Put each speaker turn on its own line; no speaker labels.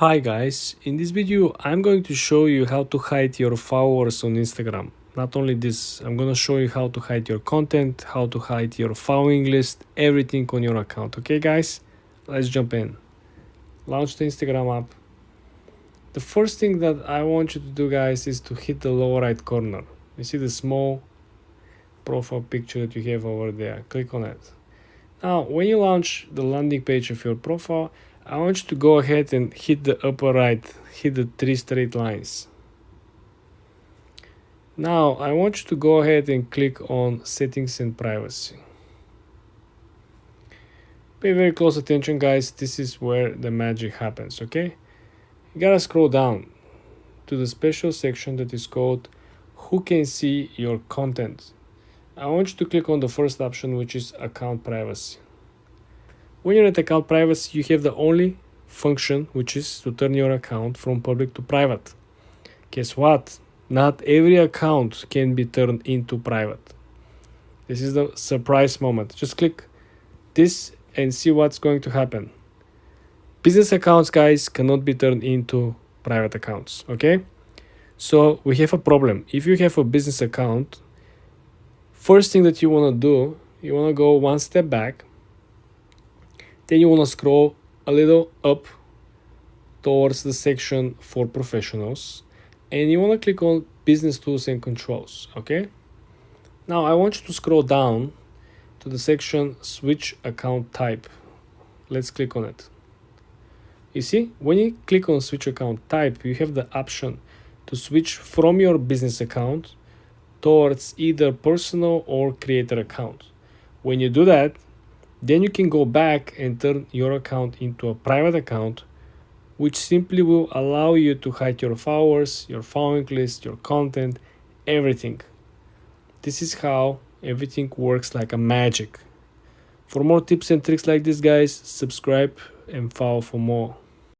Hi guys, in this video I'm going to show you how to hide your followers on Instagram. Not only this, I'm gonna show you how to hide your content, how to hide your following list, everything on your account. Okay guys, let's jump in. Launch the Instagram app. The first thing that I want you to do guys is to hit the lower right corner. You see the small profile picture that you have over there. Click on it. Now when you launch the landing page of your profile, I want you to go ahead and hit the upper right, hit the 3 straight lines. Now I want you to go ahead and click on settings and privacy. Pay very close attention guys, this is where the magic happens, okay? You gotta scroll down to the special section that is called who can see your content. I want you to click on the first option, which is account privacy. When you're at account privacy, you have the only function, which is to turn your account from public to private. Guess what? Not every account can be turned into private. This is the surprise moment. Just click this and see what's going to happen. Business accounts, guys, cannot be turned into private accounts, okay? So we have a problem. If you have a business account, first thing that you want to do, you want to go one step back. Then you want to scroll a little up towards the section for professionals. And you want to click on business tools and controls, okay? Now I want you to scroll down to the section switch account type. Let's click on it. You see, when you click on switch account type, you have the option to switch from your business account towards either personal or creator account. When you do that, then you can go back and turn your account into a private account, which simply will allow you to hide your followers, your following list, your content, everything. This is how everything works like a magic. For more tips and tricks like this, guys, subscribe and follow for more.